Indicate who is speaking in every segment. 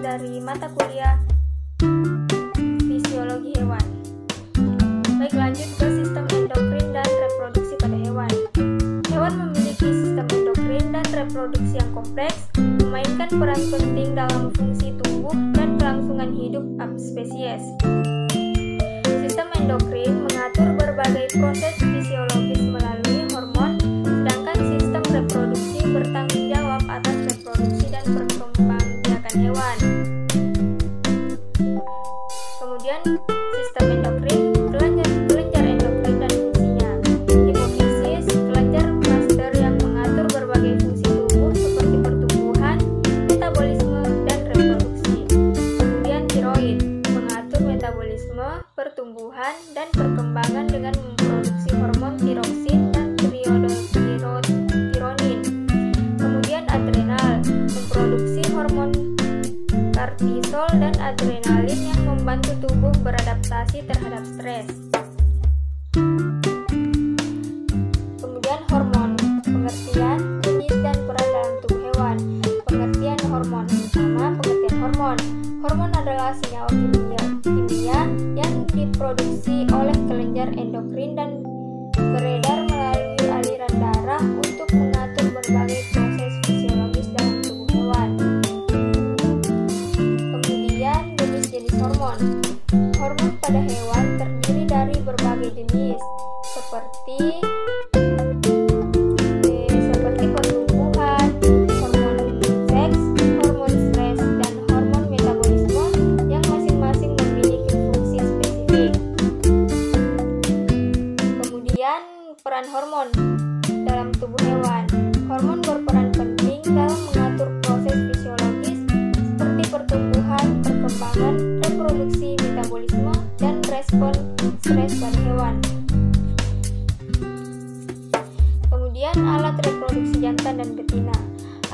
Speaker 1: dari mata kuliah fisiologi hewan. Baik, lanjut ke sistem endokrin dan reproduksi pada hewan. Hewan memiliki sistem endokrin dan reproduksi yang kompleks, memainkan peran penting dalam fungsi tumbuh dan kelangsungan hidup spesies. Sistem endokrin mengatur berbagai proses fisiologis melalui hormon, sedangkan sistem reproduksi bertanggung jawab atas reproduksi dan perkembangbiakan hewan. Kemudian sistem endokrin, kelenjar endokrin dan fungsinya. Hipofisis, kelenjar master yang mengatur berbagai fungsi tubuh seperti pertumbuhan, metabolisme, dan reproduksi. Kemudian tiroid, mengatur metabolisme, pertumbuhan, dan perkembangan dengan memproduksi hormon tiroksin dan tironin. Kemudian adrenal, memproduksi hormon kortisol dan adrenalin yang membantu tubuh beradaptasi terhadap stres. Kemudian hormon, pengertian, jenis dan peran dalam tubuh hewan. Pengertian hormon. Pertama, pengertian hormon. Hormon adalah senyawa kimia yang diproduksi oleh kelenjar endokrin dan beredar melalui aliran darah untuk mengatur berbagai proses fisiologis dalam tubuh hewan. Kemudian jenis-jenis hormon. Hormon pada hewan terdiri dari berbagai jenis seperti pertumbuhan, hormon seks, hormon stres, dan hormon metabolisme yang masing-masing memiliki fungsi spesifik. Kemudian peran hormon dalam tubuh hewan. Hormon berperan penting dalam mengatur proses fisiologis seperti pertumbuhan, perkembangan, reproduksi, metabolisme, dan respon stres pada hewan. Kemudian alat reproduksi jantan dan betina.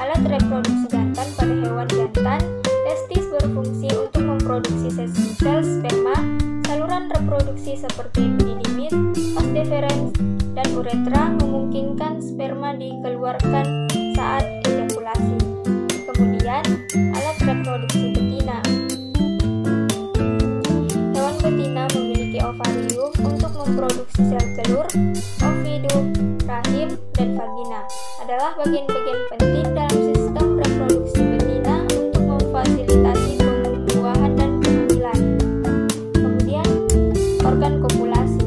Speaker 1: Alat reproduksi jantan pada hewan jantan, testis berfungsi untuk memproduksi sel sperma, saluran reproduksi seperti epididimit, vas deferens, dan uretra memungkinkan sperma dikeluarkan saat ejakulasi. Kemudian alat reproduksi betina. Hewan betina memiliki ovarium untuk memproduksi sel telur, ovidum, rahim, dan vagina. Adalah bagian-bagian penting dalam sistem reproduksi betina untuk memfasilitasi pembuahan dan kehamilan. Kemudian organ kopulasi.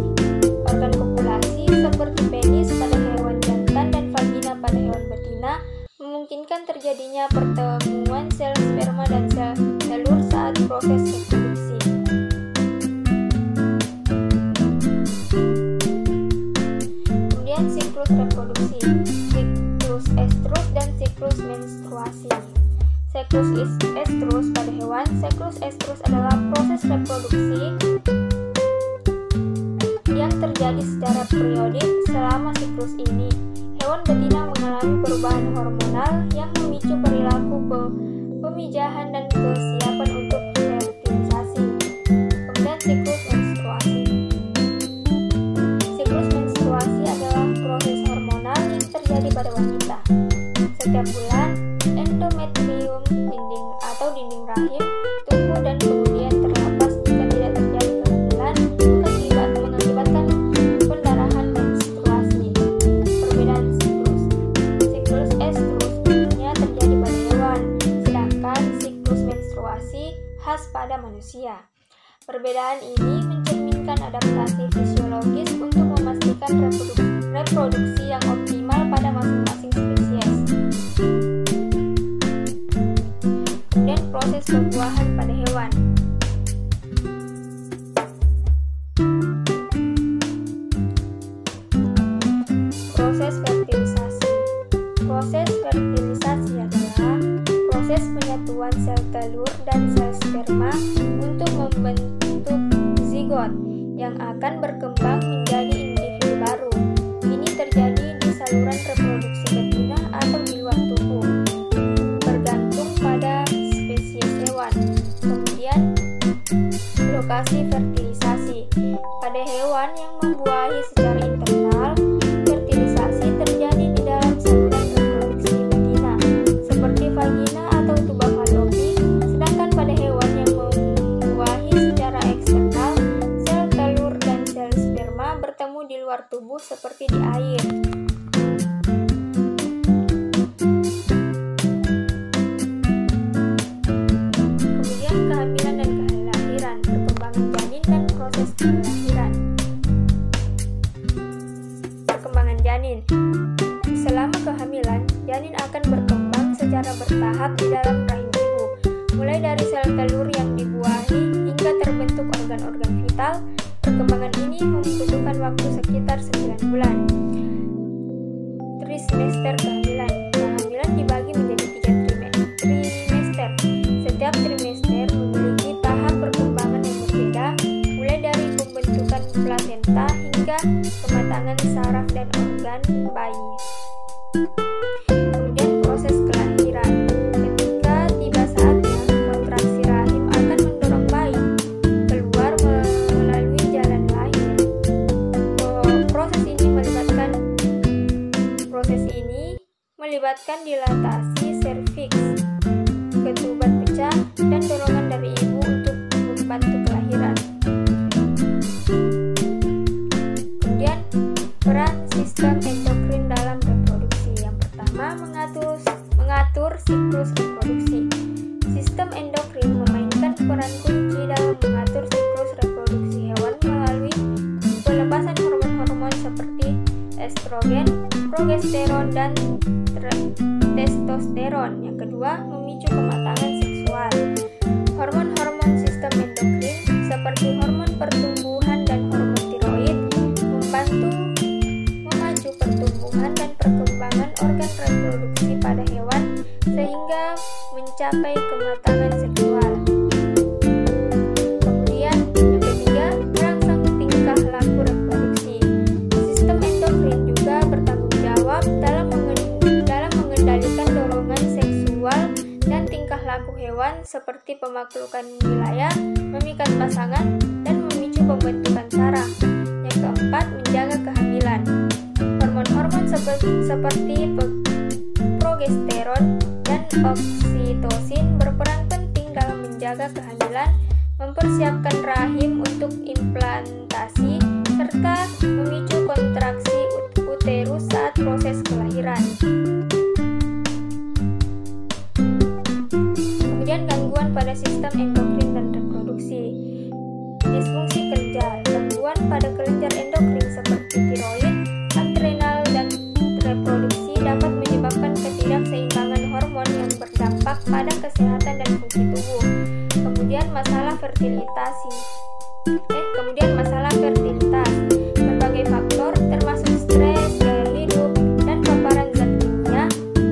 Speaker 1: Organ kopulasi seperti penis pada hewan jantan dan vagina pada hewan betina memungkinkan terjadinya pertemuan sel sperma dan sel telur saat proses reproduksi. Kemudian siklus reproduksi, siklus estrus dan siklus menstruasi. Siklus estrus pada hewan. Siklus estrus adalah proses reproduksi yang terjadi secara periodik. Selama siklus ini, hewan betina mengalami perubahan hormonal yang memicu perilaku pemijahan dan kesiapan untuk fertilisasi. Kemudian siklus menstruasi. Siklus menstruasi adalah proses hormonal yang terjadi pada wanita. Setiap bulan, endometrium dinding rahim tumbuh dan kemudian terlepas jika tidak terjadi kehamilan mengakibatkan pendarahan menstruasi. Perbedaan siklus. Siklus estrus umumnya terjadi pada hewan, sedangkan siklus menstruasi khas pada manusia. Perbedaan ini mencerminkan adaptasi fisiologis untuk memastikan reproduksi yang optimal pada masing-masing spesies. Kemudian proses pembuahan pada hewan. Proses fertilisasi. Proses fertilisasi adalah proses penyatuan sel telur dan sel sperma untuk membentuk zigot yang akan berkembang menjadi individu baru. Ini terjadi di saluran reproduksi betina atau di luar tubuh, bergantung pada spesies hewan. Kemudian lokasi fertilisasi. Pada hewan yang membuahi secara internal, fertilisasi terjadi di dalam saluran reproduksi betina seperti vagina atau tuba fallopi, sedangkan tumbuh seperti di air. Kemudian kehamilan dan kelahiran, perkembangan janin dan proses kelahiran. Perkembangan janin. Selama kehamilan, janin akan berkembang secara bertahap di dalam rahim ibu, mulai dari sel telur yang dibuahi hingga terbentuk organ-organ vital. Perkembangan ini membutuhkan waktu sekitar 9 bulan. Trimester kehamilan. Kehamilan dibagi menjadi 3 trimester. Setiap trimester memiliki tahap perkembangan yang berbeda, mulai dari pembentukan plasenta hingga kematangan saraf dan organ bayi. Kemudian proses kelahiran. Ketika tiba saatnya, kontraksi rahim akan mendorong bayi keluar melalui jalan lahir. Proses ini melibatkan dilatasi serviks, ketuban pecah, dan dorongan dari ibu untuk membantu kelahiran. Kemudian peran sistem endokrin dalam reproduksi. Yang pertama, mengatur siklus reproduksi. Sistem endokrin memainkan peran kunci dalam mengatur siklus reproduksi hewan melalui pelepasan hormon-hormon seperti estrogen, progesteron, dan testosteron. Yang kedua, memicu kematangan seksual. Hormon-hormon sistem endokrin seperti hormon pertumbuhan dan hormon tiroid membantu memacu pertumbuhan dan perkembangan organ reproduksi pada hewan sehingga mencapai kematangan seksual. Kemudian, yang ketiga, merangsang tingkah laku reproduksi. Sistem endokrin juga bertanggung jawab dalam mengendalikan dorongan seksual dan tingkah laku hewan seperti pemaklukan wilayah, memikat pasangan, dan memicu pembentukan saraf. Yang keempat, menjaga kehamilan. Hormon-hormon seperti progesteron dan oksitosin berperan penting dalam menjaga kehamilan, mempersiapkan rahim untuk implantasi, serta memicu kontraksi uterus saat proses kelahiran. Kemudian gangguan pada sistem endokrin dan reproduksi. Disfungsi kelenjar. Gangguan pada kelenjar endokrin seperti tiroid, adrenal, dan reproduksi dapat menyebabkan ketidakseimbangan hormon yang berdampak pada kesehatan dan fungsi tubuh. Kemudian masalah fertilitas. Berbagai faktor termasuk stres, gaya hidup, dan paparan zat kimia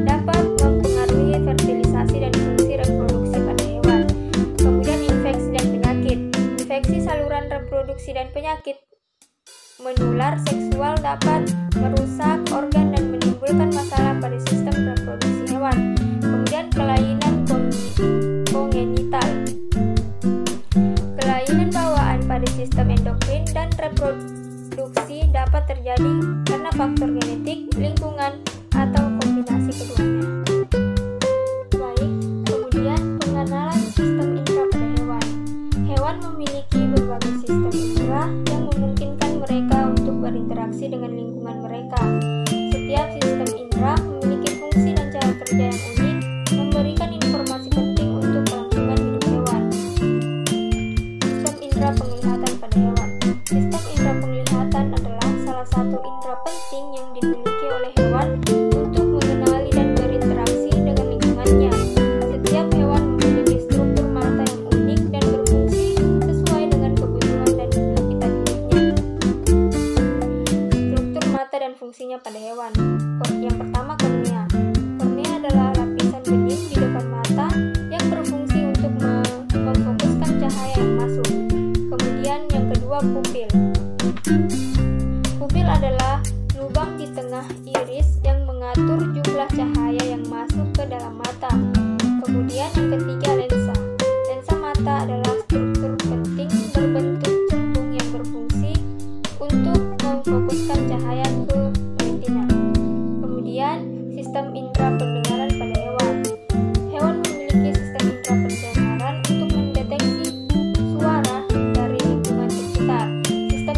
Speaker 1: dapat mempengaruhi fertilisasi dan fungsi reproduksi pada hewan. Kemudian infeksi dan penyakit. Infeksi saluran reproduksi dan penyakit menular seksual dapat merusak organ dan menimbulkan masalah pada sistem reproduksi hewan. Kemudian kelainan kongenital. Kelainan bawaan pada sistem endokrin dan reproduksi dapat terjadi karena faktor genetik, lingkungan, atau kombinasi keduanya. Baik, kemudian pengenalan sistem indera pada hewan. Hewan memiliki berbagai sistem indera yang memungkinkan mereka untuk berinteraksi dengan lingkungan mereka. Setiap sistem indera memiliki fungsi dan cara kerja yang unik, memberikan informasi penting untuk kelangsungan hidup hewan. Sistem indera penglihatan pada hewan. Sistem indera penglihatan adalah salah satu indera penting yang dimiliki oleh hewan untuk mengenali dan berinteraksi dengan lingkungannya. Setiap hewan memiliki struktur mata yang unik dan berfungsi sesuai dengan kebutuhan dan habitat hidupnya. Struktur mata dan fungsinya pada hewan. Yang pertama, kornea. Kornea adalah lapisan bening di depan mata yang berfungsi untuk memfokuskan cahaya yang masuk. Kemudian yang kedua, pupil. Pupil adalah lubang di tengah iris yang mengatur jumlah cahaya yang masuk ke dalam mata. Kemudian yang ketiga, lensa. Lensa mata adalah struktur penting berbentuk cembung yang berfungsi untuk memfokuskan cahaya ke retina. Kemudian sistem indera pendengaran pada hewan. Hewan memiliki sistem indera pendengaran untuk mendeteksi suara dari lingkungan sekitar. Sistem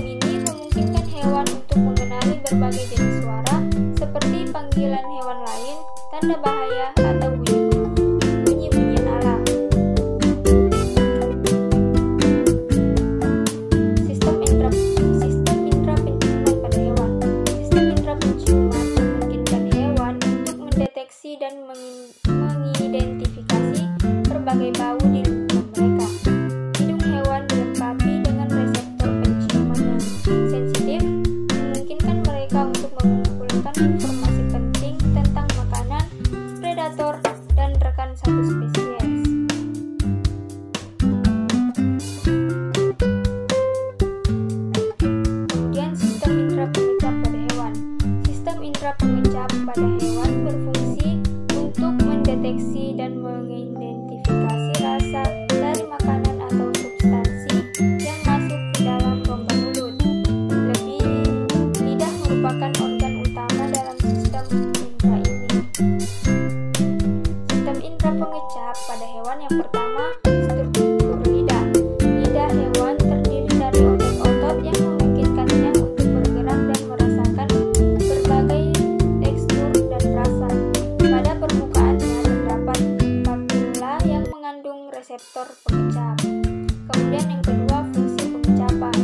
Speaker 1: pertama, struktur lidah. Lidah hewan terdiri dari otot-otot yang memungkinkannya untuk bergerak dan merasakan berbagai tekstur dan rasa. Pada permukaannya terdapat papula yang mengandung reseptor pengecap. Kemudian yang kedua, fungsi pengecapan.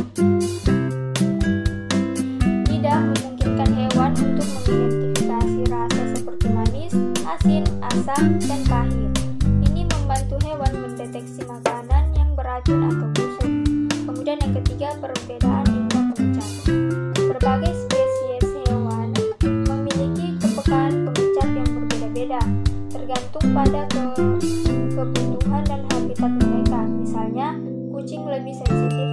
Speaker 1: Lidah memungkinkan hewan untuk mengidentifikasi rasa seperti manis, asin, asam, dan pahit. Ini membantu hewan mendeteksi makanan yang beracun atau busuk. Kemudian yang ketiga, perbedaan indera pengecap. Berbagai spesies hewan memiliki kepekaan pengecap yang berbeda-beda, tergantung pada kebutuhan dan habitat mereka. Misalnya, kucing lebih sensitif